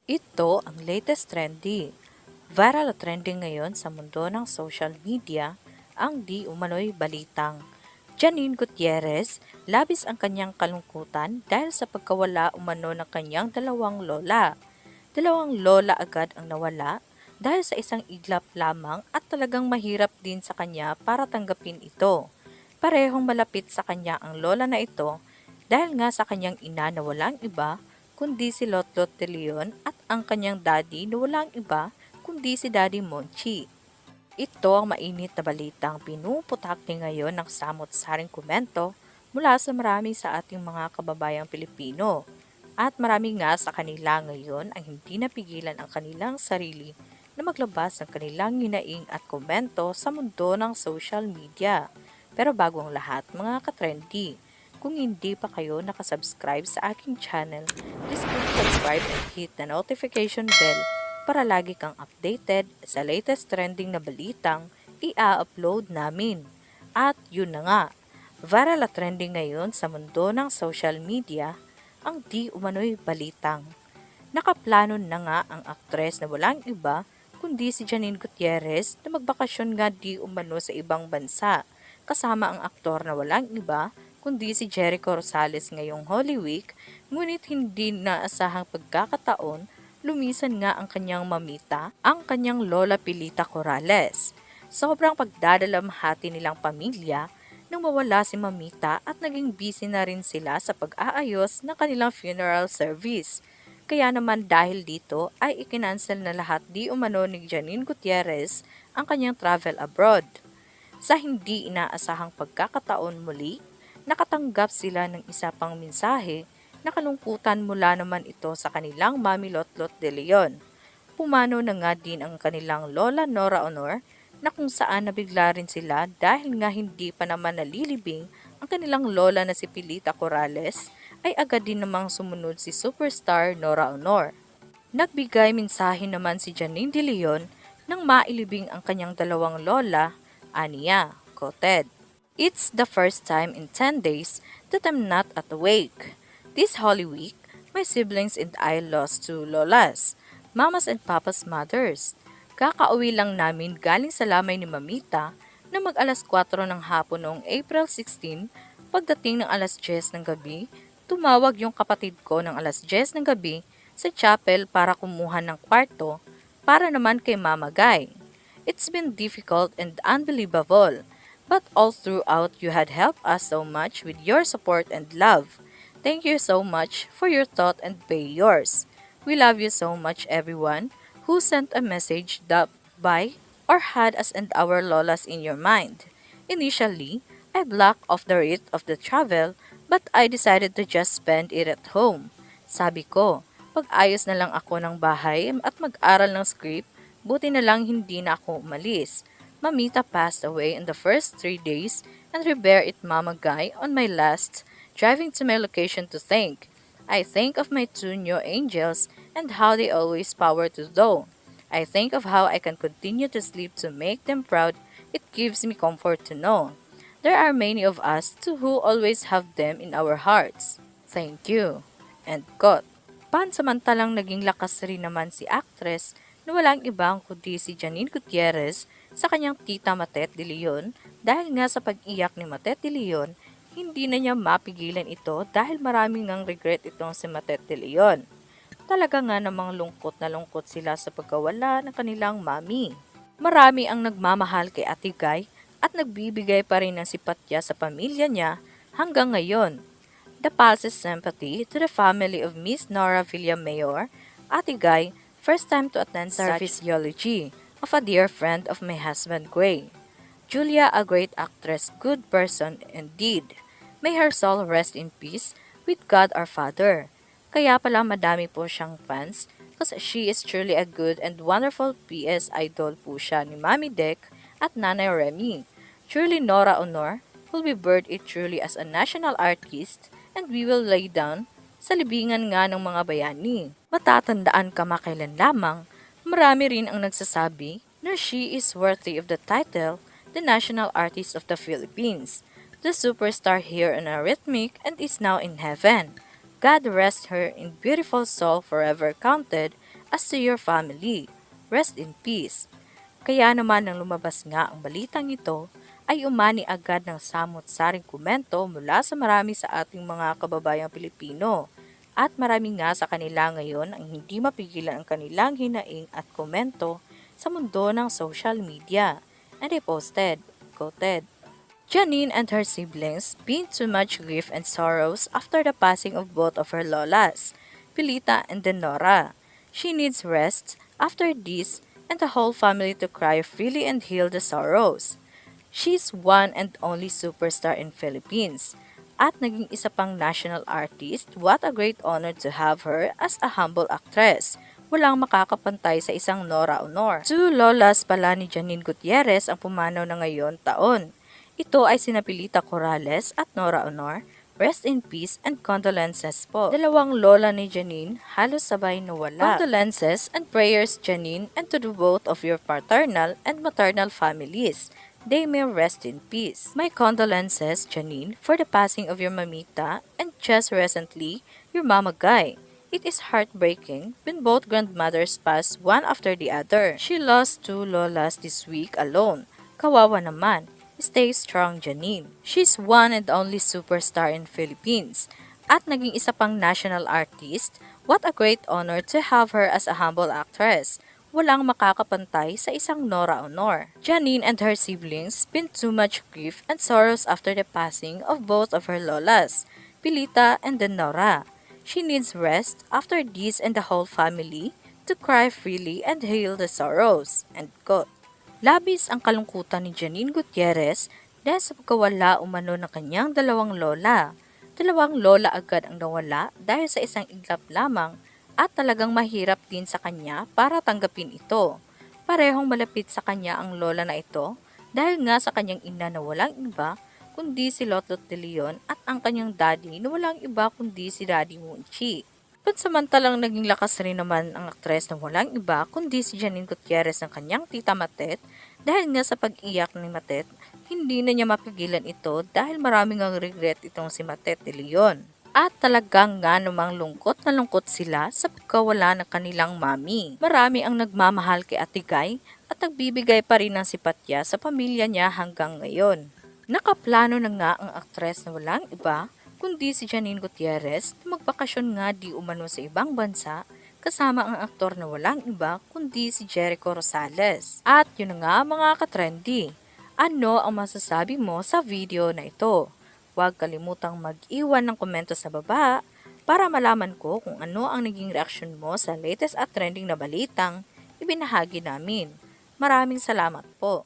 Ito ang latest trendy. Viral at trending ngayon sa mundo ng social media ang di umano'y balitang. Janine Gutierrez, labis ang kanyang kalungkutan dahil sa pagkawala umano ng kanyang dalawang lola. Dalawang lola agad ang nawala dahil sa isang iglap lamang at talagang mahirap din sa kanya para tanggapin ito. Parehong malapit sa kanya ang lola na ito dahil nga sa kanyang ina na walang iba kundi si Lotlot de Leon at ang kanyang daddy na walang iba kundi si Daddy Monchi. Ito ang mainit na balitang pinuputakti ngayon ng samot-saring komento mula sa marami sa ating mga kababayang Pilipino. At marami nga sa kanila ngayon ang hindi napigilan ang kanilang sarili na maglabas ng kanilang hinaing at komento sa mundo ng social media. Pero bago ang lahat mga katrendy, kung hindi pa kayo nakasubscribe sa aking channel, please click subscribe and hit the notification bell para lagi kang updated sa latest trending na balitang i-upload namin. At yun na nga, viral at trending ngayon sa mundo ng social media ang di umano'y balitang. Nakaplano na nga ang aktres na walang iba kundi si Janine Gutierrez na magbakasyon nga di umano sa ibang bansa kasama ang aktor na walang iba kundi si Jericho Rosales ngayong Holy Week, ngunit hindi naasahang pagkakataon, lumisan nga ang kanyang mamita, ang kanyang Lola Pilita Corrales. Sobrang pagdadalamhati nilang pamilya nang mawala si mamita at naging busy na rin sila sa pag-aayos ng kanilang funeral service. Kaya naman dahil dito ay ikinansel na lahat di umano ni Janine Gutierrez ang kanyang travel abroad. Sa hindi inaasahang pagkakataon muli, nakatanggap sila ng isa pang mensahe na kalungkutan mula naman ito sa kanilang Mami Lotlot de Leon. Pumano na nga din ang kanilang Lola Nora Honor na kung saan nabigla rin sila dahil nga hindi pa naman nalilibing ang kanilang lola na si Pilita Corrales ay agad din namang sumunod si superstar Nora Honor. Nagbigay mensahe naman si Janine de Leon nang mailibing ang kanyang dalawang lola, aniya, quoted. It's the first time in 10 days that I'm not at the wake. This Holy Week, my siblings and I lost two lolas, mamas and papa's mothers. Kakauwi lang namin galing sa lamay ni Mamita na mag-alas 4 ng hapon noong April 16, pagdating ng alas 10 ng gabi, tumawag yung kapatid ko ng alas 10 ng gabi sa chapel para kumuha ng kwarto para naman kay Mama Guy. It's been difficult and unbelievable. But all throughout, you had helped us so much with your support and love. Thank you so much for your thought and pay yours. We love you so much, everyone who sent a message that by or had us and our lolas in your mind. Initially, I blocked off the rate of the travel, but I decided to just spend it at home. Sabi ko, pag-ayos na lang ako ng bahay at mag-aral ng script, buti na lang hindi na ako umalis. Mamita passed away in the first 3 days and rebury it Mama Guy on my last, driving to my location to think. I think of my two new angels and how they always power to do. I think of how I can continue to sleep to make them proud. It gives me comfort to know. There are many of us too who always have them in our hearts. Thank you. End quote. Pansamantalang naging lakas rin naman si actress na walang ibang kundi si Janine Gutierrez sa kanyang tita Matet de Leon dahil nga sa pag-iyak ni Matet de Leon, hindi na niya mapigilan ito dahil maraming ngang regret itong si Matet de Leon. Talaga nga namang lungkot na lungkot sila sa pagkawala ng kanilang mami. Marami ang nagmamahal kay Ate Guy at nagbibigay pa rin ng simpatya sa pamilya niya hanggang ngayon. The pulse's sympathy to the family of Miss Nora Villamayor, Ate Guy, first time to attend service eulogy of a dear friend of my husband Gray. Julia, a great actress, good person indeed. May her soul rest in peace with God our Father. Kaya pala madami po siyang fans kasi she is truly a good and wonderful PS idol po siya ni Mami Dec at Nanay Remy. Truly Nora Honor will be buried it truly as a national artist and we will lay down sa libingan nga ng mga bayani. Matatandaan kamakailan lamang, marami rin ang nagsasabi na she is worthy of the title, the National Artist of the Philippines, the superstar here in a rhythmic and is now in heaven. God rest her in beautiful soul forever counted as to your family. Rest in peace. Kaya naman nang lumabas nga ang balitang ito, ay umani agad ng samot-saring komento mula sa marami sa ating mga kababayang Pilipino. At marami nga sa kanila ngayon ang hindi mapigilan ang kanilang hinaing at komento sa mundo ng social media. And they posted, quoted, Janine and her siblings been too much grief and sorrows after the passing of both of her lolas, Pilita and Denora. She needs rest after this and the whole family to cry freely and heal the sorrows. She's one and only superstar in Philippines. At naging isa pang national artist, what a great honor to have her as a humble actress. Walang makakapantay sa isang Nora Honor. Two lolas pala ni Janine Gutierrez ang pumanaw na ngayon taon. Ito ay sina Pilita Corrales at Nora Honor. Rest in peace and condolences po. Dalawang lola ni Janine halos sabay nawala. Condolences and prayers, Janine, and to the both of your paternal and maternal families. They may rest in peace. My condolences, Janine, for the passing of your mamita and just recently, your mama Guy. It is heartbreaking when both grandmothers pass one after the other. She lost two lolas this week alone. Kawawa naman. Stay strong, Janine. She's one and only superstar in Philippines. At naging isa pang national artist, what a great honor to have her as a humble actress. Walang makakapantay sa isang Nora Honor. Janine and her siblings been too much grief and sorrows after the passing of both of her lolas, Pilita and Denora. She needs rest after this and the whole family to cry freely and heal the sorrows. End quote. Labis ang kalungkutan ni Janine Gutierrez dahil sa pagkawala umano ng kanyang dalawang lola. Dalawang lola agad ang nawala dahil sa isang iglap lamang at talagang mahirap din sa kanya para tanggapin ito. Parehong malapit sa kanya ang lola na ito dahil nga sa kanyang ina na walang iba kundi si Lotlot de Leon at ang kanyang daddy na walang iba kundi si Daddy Munchi. Pansamantalang naging lakas rin naman ang aktres na walang iba kundi si Janine Gutierrez ng kanyang tita Matet dahil nga sa pag-iyak ni Matet, hindi na niya mapigilan ito dahil maraming ang regret itong si Matet de Leon. At talagang nga namang lungkot na lungkot sila sa pagkawala ng kanilang mami. Marami ang nagmamahal kay Ate Guy at nagbibigay pa rin ng simpatya sa pamilya niya hanggang ngayon. Nakaplano na nga ang aktres na walang iba kundi si Janine Gutierrez na magbakasyon nga di umano sa ibang bansa kasama ang aktor na walang iba kundi si Jericho Rosales. At yun nga mga katrendy, ano ang masasabi mo sa video na ito? Huwag kalimutang mag-iwan ng komento sa baba para malaman ko kung ano ang naging reaksyon mo sa latest at trending na balitang ibinahagi namin. Maraming salamat po.